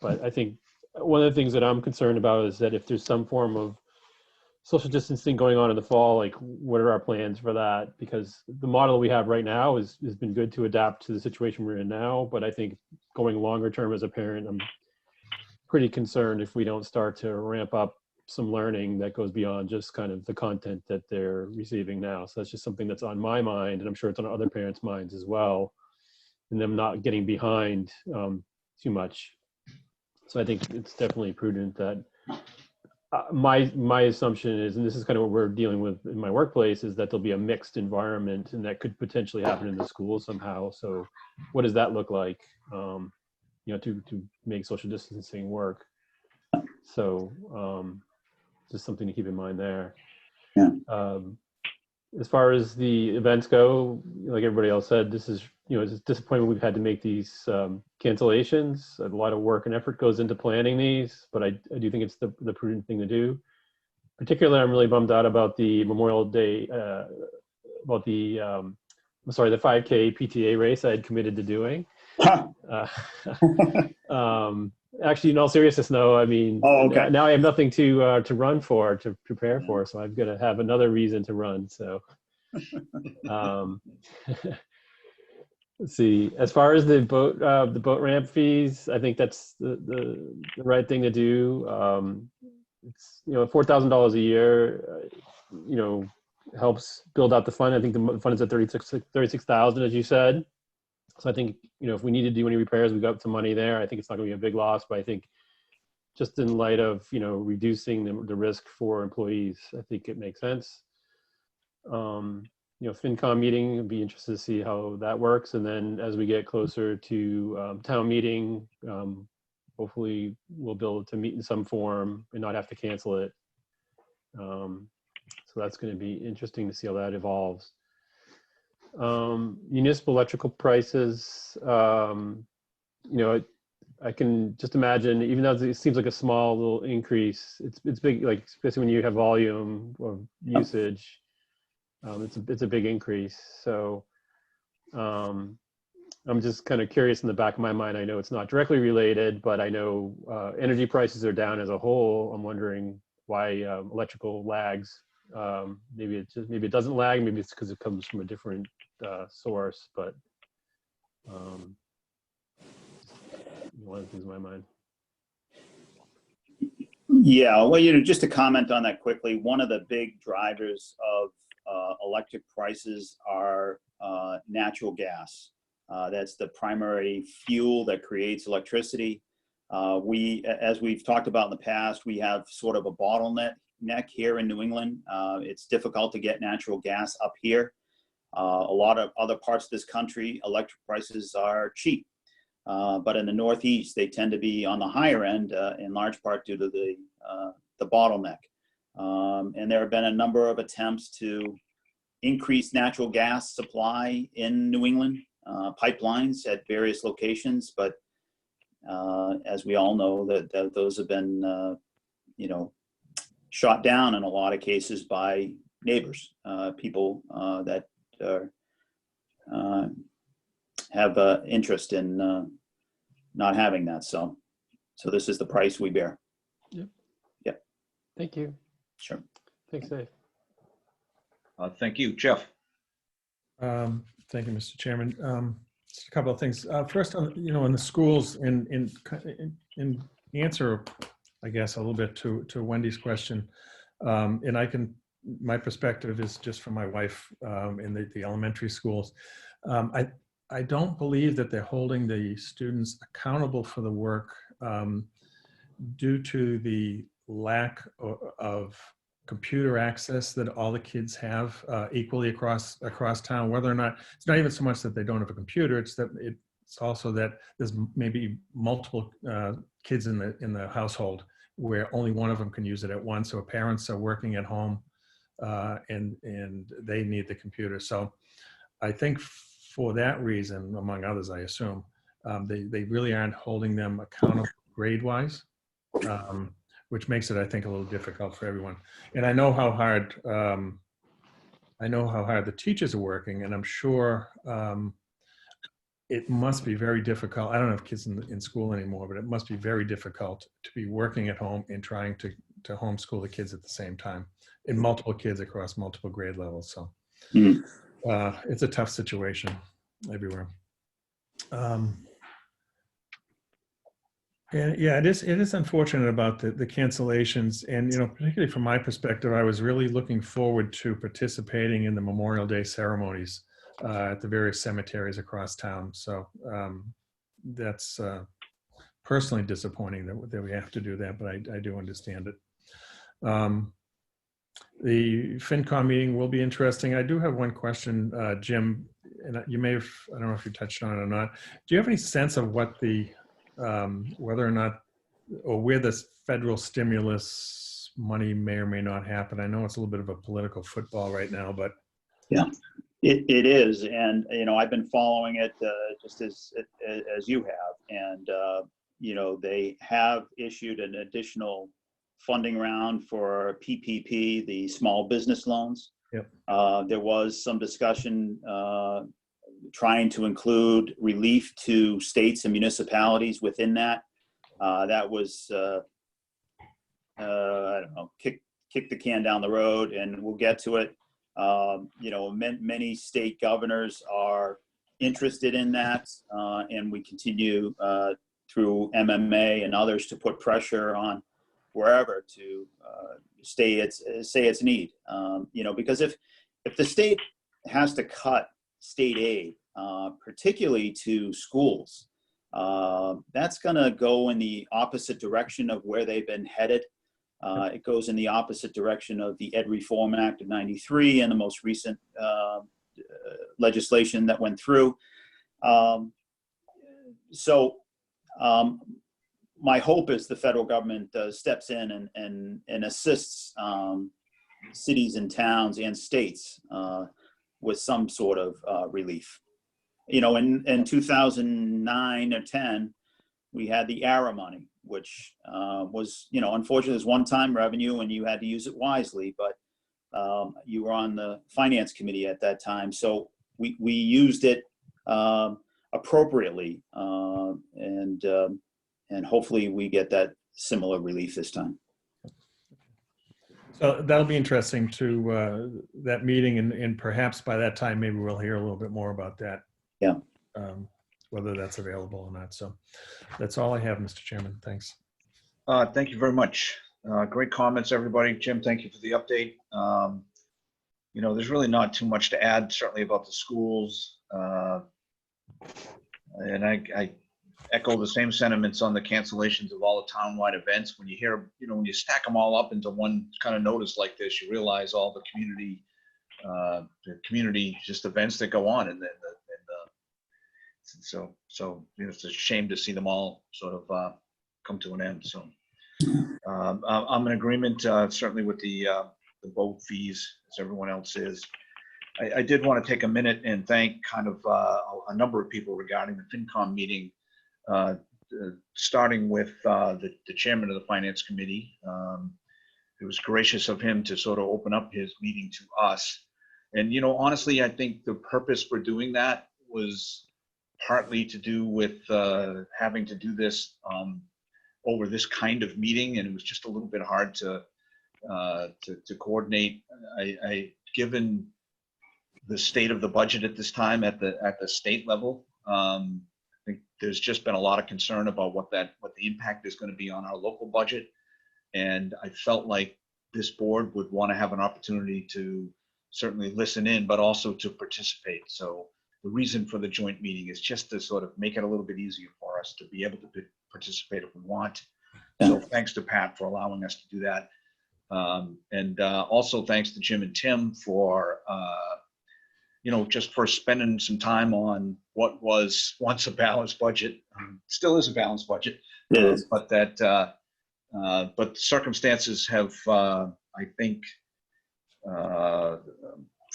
But I think one of the things that I'm concerned about is that if there's some form of social distancing going on in the fall, like what are our plans for that? Because the model we have right now has been good to adapt to the situation we're in now. But I think going longer term as a parent, I'm pretty concerned if we don't start to ramp up some learning that goes beyond just kind of the content that they're receiving now. So that's just something that's on my mind, and I'm sure it's on other parents' minds as well, and them not getting behind too much. So I think it's definitely prudent that my assumption is, and this is kind of what we're dealing with in my workplace, is that there'll be a mixed environment, and that could potentially happen in the school somehow. So what does that look like, to make social distancing work? So just something to keep in mind there. Yeah. As far as the events go, like everybody else said, this is, it's a disappointment we've had to make these cancellations. A lot of work and effort goes into planning these, but I do think it's the prudent thing to do. Particularly, I'm really bummed out about the Memorial Day, about the 5K PTA race I had committed to doing. Actually, in all seriousness, no. I mean, okay. Now I have nothing to run for, to prepare for, so I've got to have another reason to run. So, let's see. As far as the boat ramp fees, I think that's the right thing to do. It's $4,000 a year. Helps build out the fund. I think the fund is at 36,000, as you said. So I think, if we need to do any repairs, we've got some money there. I think it's not going to be a big loss, but I think just in light of, reducing the risk for employees, I think it makes sense. FinCom meeting, I'd be interested to see how that works. And then as we get closer to town meeting, hopefully we'll be able to meet in some form and not have to cancel it. So that's going to be interesting to see how that evolves. Municipal electrical prices, I can just imagine, even though it seems like a small little increase, it's big, like especially when you have volume of usage, it's a big increase. So I'm just kind of curious in the back of my mind. I know it's not directly related, but I know energy prices are down as a whole. I'm wondering why electrical lags. Maybe it doesn't lag. Maybe it's because it comes from a different source. But one of the things in my mind. Yeah, well, just to comment on that quickly, one of the big drivers of electric prices are natural gas. That's the primary fuel that creates electricity. As we've talked about in the past, we have sort of a bottleneck here in New England. It's difficult to get natural gas up here. A lot of other parts of this country, electric prices are cheap. But in the Northeast, they tend to be on the higher end, in large part due to the bottleneck. And there have been a number of attempts to increase natural gas supply in New England, pipelines at various locations. But as we all know, that those have been, shot down in a lot of cases by neighbors, people that have interest in not having that. So this is the price we bear. Yep. Yep. Thank you. Sure. Thanks, Dave. Thank you, Jeff. Thank you, Mr. Chairman. Just a couple of things. First, in the schools, in answer, I guess, a little bit to Wendy's question, and my perspective is just from my wife in the elementary schools. I don't believe that they're holding the students accountable for the work due to the lack of computer access that all the kids have equally across town. Whether or not, it's not even so much that they don't have a computer, it's also that there's maybe multiple kids in the household where only one of them can use it at once, or parents are working at home and they need the computer. So I think for that reason, among others, I assume, they really aren't holding them accountable grade-wise, which makes it, I think, a little difficult for everyone. And I know how hard the teachers are working, and I'm sure it must be very difficult. I don't have kids in school anymore, but it must be very difficult to be working at home and trying to homeschool the kids at the same time, and multiple kids across multiple grade levels. So it's a tough situation everywhere. And yeah, it is unfortunate about the cancellations. And, particularly from my perspective, I was really looking forward to participating in the Memorial Day ceremonies at the various cemeteries across town. So that's personally disappointing that we have to do that, but I do understand it. The FinCom meeting will be interesting. I do have one question, Jim, and you may have, I don't know if you touched on it or not. Do you have any sense of what whether or not, or where this federal stimulus money may or may not happen? I know it's a little bit of a political football right now, but. Yeah, it is. And, I've been following it just as you have. And, they have issued an additional funding round for PPP, the small business loans. Yep. There was some discussion trying to include relief to states and municipalities within that. That was, I don't know, kick the can down the road, and we'll get to it. Many state governors are interested in that, and we continue through MMA and others to put pressure on wherever to say its need. Because if the state has to cut state aid, particularly to schools, that's going to go in the opposite direction of where they've been headed. It goes in the opposite direction of the Ed Reform Act of '93 and the most recent legislation that went through. My hope is the federal government steps in and assists cities and towns and states with some sort of relief. In 2009 or 10, we had the ARA money, which was, unfortunately, it was one-time revenue and you had to use it wisely, but you were on the finance committee at that time. So we used it appropriately, and hopefully we get that similar relief this time. So that'll be interesting to that meeting, and perhaps by that time, maybe we'll hear a little bit more about that. Yeah. Whether that's available or not. So that's all I have, Mr. Chairman. Thanks. Thank you very much. Great comments, everybody. Jim, thank you for the update. There's really not too much to add, certainly about the schools. And I echo the same sentiments on the cancellations of all the townwide events. When you hear, when you stack them all up into one kind of notice like this, you realize all the community just events that go on, and then so it's a shame to see them all sort of come to an end. So I'm in agreement certainly with the boat fees, as everyone else is. I did want to take a minute and thank kind of a number of people regarding the FinCom meeting, starting with the chairman of the finance committee. It was gracious of him to sort of open up his meeting to us. And, honestly, I think the purpose for doing that was partly to do with having to do this over this kind of meeting, and it was just a little bit hard to coordinate. Given the state of the budget at this time at the state level, I think there's just been a lot of concern about what the impact is going to be on our local budget, and I felt like this board would want to have an opportunity to certainly listen in, but also to participate. So the reason for the joint meeting is just to sort of make it a little bit easier for us to be able to participate if we want. So thanks to Pat for allowing us to do that. And also thanks to Jim and Tim for, just for spending some time on what was once a balanced budget, still is a balanced budget, but the circumstances have, I think,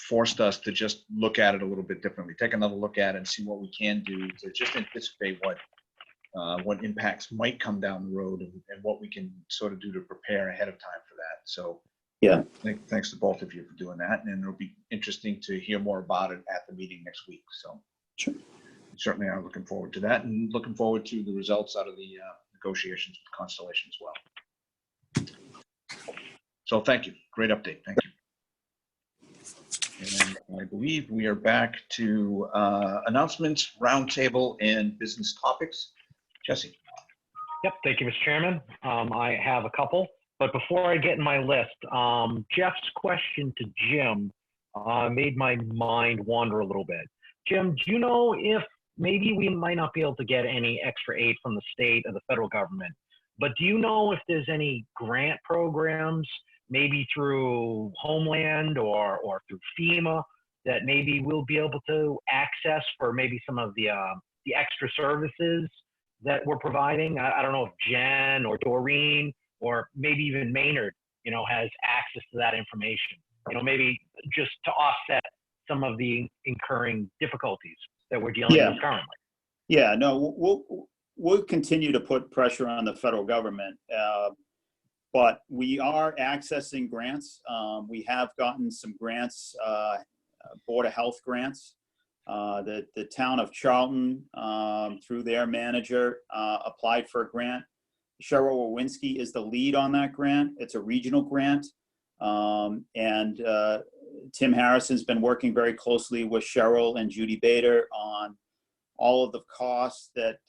forced us to just look at it a little bit differently, take another look at it and see what we can do to just anticipate what impacts might come down the road and what we can sort of do to prepare ahead of time for that. So Yeah. thanks to both of you for doing that. And it'll be interesting to hear more about it at the meeting next week. So Sure. Certainly I'm looking forward to that and looking forward to the results out of the negotiations with Constellation as well. So thank you. Great update. Thank you. And I believe we are back to announcements, roundtable, and business topics. Jesse. Yep, thank you, Mr. Chairman. I have a couple, but before I get in my list, Jeff's question to Jim made my mind wander a little bit. Jim, do you know if maybe we might not be able to get any extra aid from the state or the federal government, but do you know if there's any grant programs, maybe through Homeland or through FEMA, that maybe we'll be able to access for maybe some of the extra services that we're providing? I don't know if Jen or Doreen or maybe even Maynard, has access to that information, maybe just to offset some of the incurring difficulties that we're dealing with currently. Yeah, no, we'll continue to put pressure on the federal government, but we are accessing grants. We have gotten some grants, Board of Health grants. The town of Charlton, through their manager, applied for a grant. Cheryl Wawinski is the lead on that grant. It's a regional grant. And Tim Harrison's been working very closely with Cheryl and Judy Bader on all of the costs that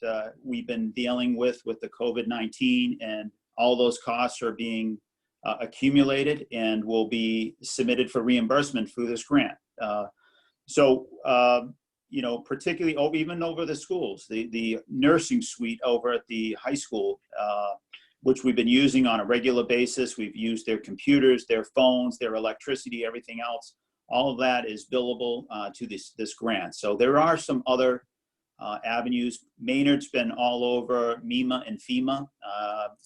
we've been dealing with the COVID-19, and all those costs are being accumulated and will be submitted for reimbursement through this grant. Particularly even over the schools, the nursing suite over at the high school, which we've been using on a regular basis. We've used their computers, their phones, their electricity, everything else. All of that is billable to this grant. So there are some other avenues. Maynard's been all over MEMA and FEMA,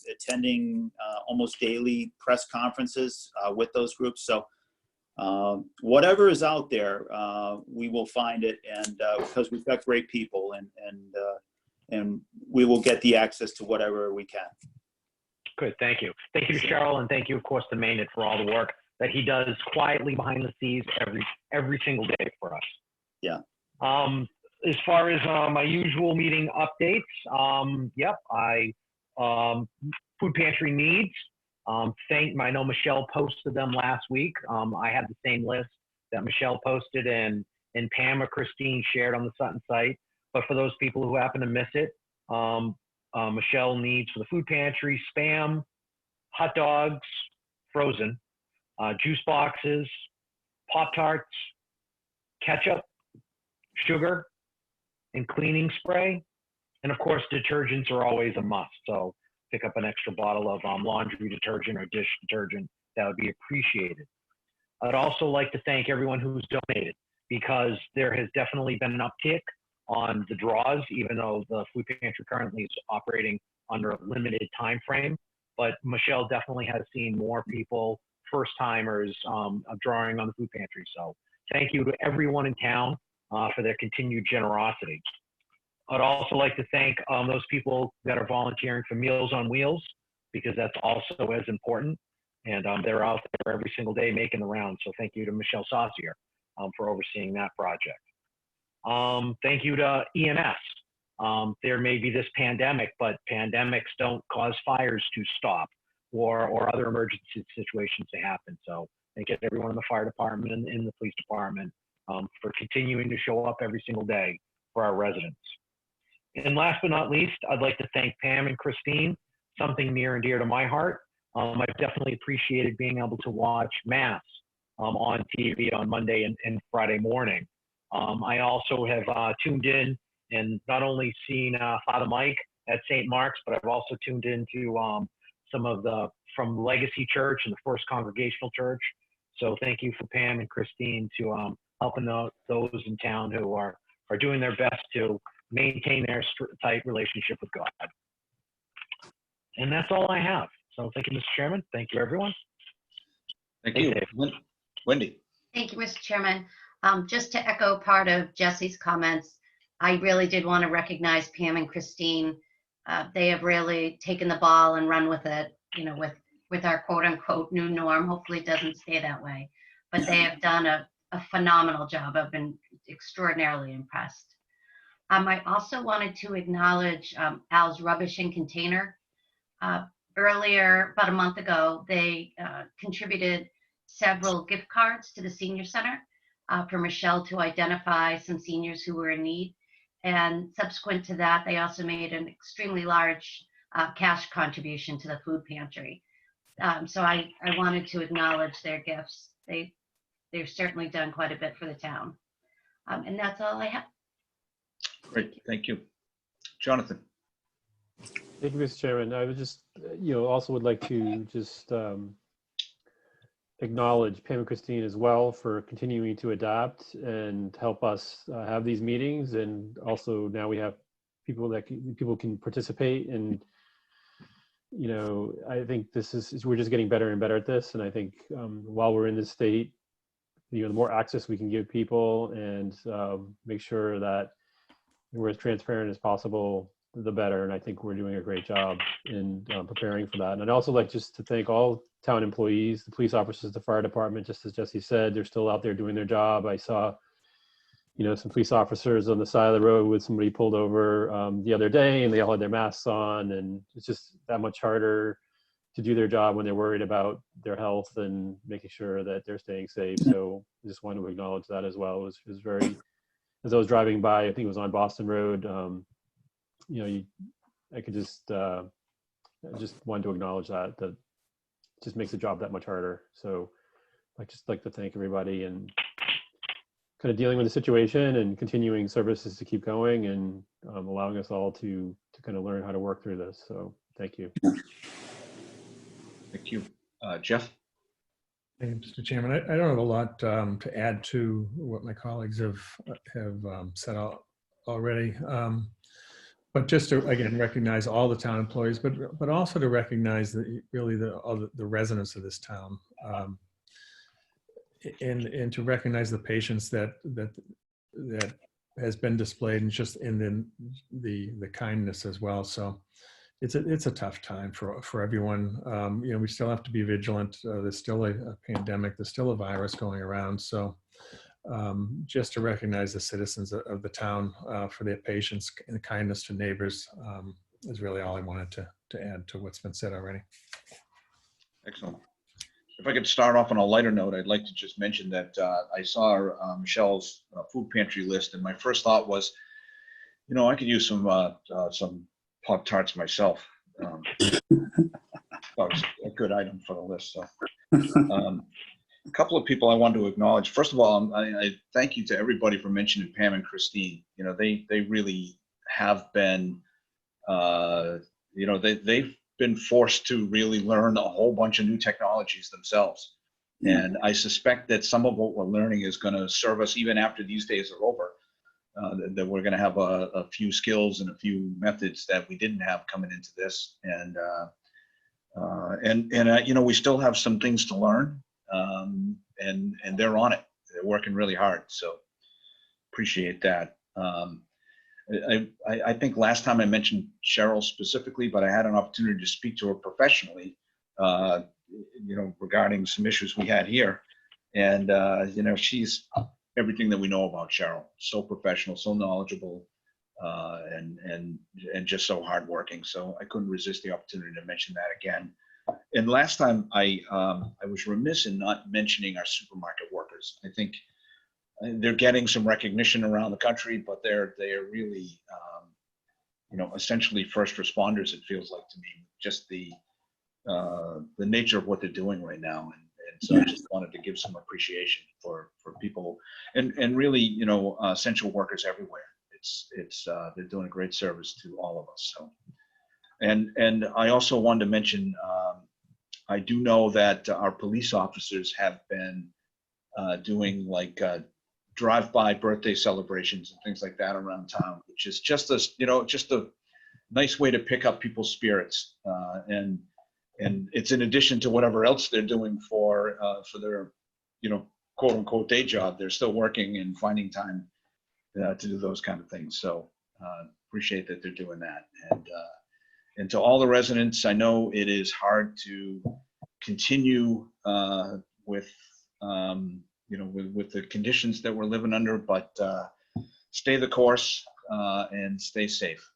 attending almost daily press conferences with those groups. So whatever is out there, we will find it, and because we've got great people, and we will get the access to whatever we can. Good, thank you. Thank you to Cheryl, and thank you, of course, to Maynard for all the work that he does quietly behind the scenes every single day for us. Yeah. As far as my usual meeting updates, food pantry needs. I know Michelle posted them last week. I had the same list that Michelle posted and Pam or Christine shared on the Sutton site. But for those people who happen to miss it, Michelle needs for the food pantry Spam, hot dogs, frozen, juice boxes, Pop-Tarts, ketchup, sugar, and cleaning spray. And of course, detergents are always a must. So pick up an extra bottle of laundry detergent or dish detergent. That would be appreciated. I'd also like to thank everyone who's donated, because there has definitely been an uptick on the draws, even though the food pantry currently is operating under a limited time frame. But Michelle definitely has seen more people, first timers, drawing on the food pantry. So thank you to everyone in town for their continued generosity. I'd also like to thank those people that are volunteering for Meals on Wheels, because that's also as important. And they're out there every single day making the rounds. So thank you to Michelle Saucier for overseeing that project. Thank you to EMS. There may be this pandemic, but pandemics don't cause fires to stop or other emergency situations to happen. So thank you to everyone in the fire department and in the police department for continuing to show up every single day for our residents. And last but not least, I'd like to thank Pam and Christine, something near and dear to my heart. I've definitely appreciated being able to watch Mass on TV on Monday and Friday morning. I also have tuned in and not only seen Father Mike at St. Mark's, but I've also tuned into some of from Legacy Church and the First Congregational Church. So thank you for Pam and Christine to helping those in town who are doing their best to maintain their tight relationship with God. And that's all I have. So thank you, Mr. Chairman. Thank you, everyone. Thank you. Wendy. Thank you, Mr. Chairman. Just to echo part of Jesse's comments, I really did want to recognize Pam and Christine. They have really taken the ball and run with it, with our quote unquote new norm. Hopefully it doesn't stay that way, but they have done a phenomenal job. I've been extraordinarily impressed. I also wanted to acknowledge Al's Rubbish and Container. Earlier, about a month ago, they contributed several gift cards to the senior center for Michelle to identify some seniors who were in need. And subsequent to that, they also made an extremely large cash contribution to the food pantry. So I wanted to acknowledge their gifts. They've certainly done quite a bit for the town. And that's all I have. Great, thank you. Jonathan. Thank you, Mr. Chairman. I would just, also would like to just acknowledge Pam and Christine as well for continuing to adapt and help us have these meetings. And also now we have people people can participate. And, I think we're just getting better and better at this. And I think while we're in this state, the more access we can give people and make sure that we're as transparent as possible, the better. And I think we're doing a great job in preparing for that. And I'd also like just to thank all town employees, the police officers, the fire department, just as Jesse said, they're still out there doing their job. I saw, some police officers on the side of the road with somebody pulled over the other day, and they all had their masks on. And it's just that much harder to do their job when they're worried about their health and making sure that they're staying safe. So I just wanted to acknowledge that as well. It was very, as I was driving by, I think it was on Boston Road, I could just, I just wanted to acknowledge that it just makes the job that much harder. So I'd just like to thank everybody and kind of dealing with the situation and continuing services to keep going and allowing us all to kind of learn how to work through this. So thank you. Thank you. Jeff? Thank you, Mr. Chairman. I don't have a lot to add to what my colleagues have said already. But just to, again, recognize all the town employees, but also to recognize really the residents of this town, and to recognize the patience that has been displayed, and just in the kindness as well. So it's a tough time for everyone. We still have to be vigilant. There's still a pandemic. There's still a virus going around. So just to recognize the citizens of the town for their patience and kindness to neighbors is really all I wanted to add to what's been said already. Excellent. If I could start off on a lighter note, I'd like to just mention that I saw Michelle's food pantry list, and my first thought was, I could use some Pop-Tarts myself. That was a good item for the list. So. A couple of people I wanted to acknowledge. First of all, I thank you to everybody for mentioning Pam and Christine. They really have been, they've been forced to really learn a whole bunch of new technologies themselves. And I suspect that some of what we're learning is going to serve us even after these days are over. That we're going to have a few skills and a few methods that we didn't have coming into this. And we still have some things to learn. And they're on it. They're working really hard. So appreciate that. I think last time I mentioned Cheryl specifically, but I had an opportunity to speak to her professionally, regarding some issues we had here. And, she's everything that we know about Cheryl. So professional, so knowledgeable, and just so hardworking. So I couldn't resist the opportunity to mention that again. And last time I was remiss in not mentioning our supermarket workers. I think they're getting some recognition around the country, but they're really, essentially first responders. It feels like to me, just the nature of what they're doing right now. And so I just wanted to give some appreciation for people and really, essential workers everywhere. They're doing a great service to all of us. So. And I also wanted to mention, I do know that our police officers have been doing like drive-by birthday celebrations and things like that around town, which is just a nice way to pick up people's spirits. And it's in addition to whatever else they're doing for their quote unquote day job, they're still working and finding time to do those kind of things. So appreciate that they're doing that. And to all the residents, I know it is hard to continue with the conditions that we're living under, but stay the course and stay safe.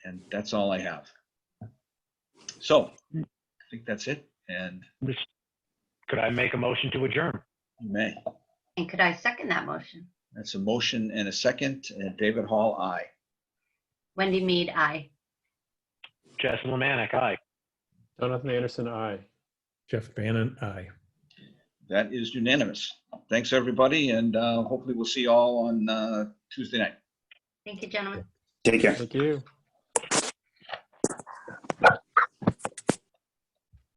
And that's all I have. So I think that's it. And Could I make a motion to adjourn? you may. And could I second that motion? That's a motion and a second. And David Hall, aye. Wendy Mead, aye. Jess Lemanik, aye. Jonathan Anderson, aye. Jeff Bannon, aye. That is unanimous. Thanks, everybody. And hopefully we'll see you all on Tuesday night. Thank you, gentlemen. Take care. Thank you.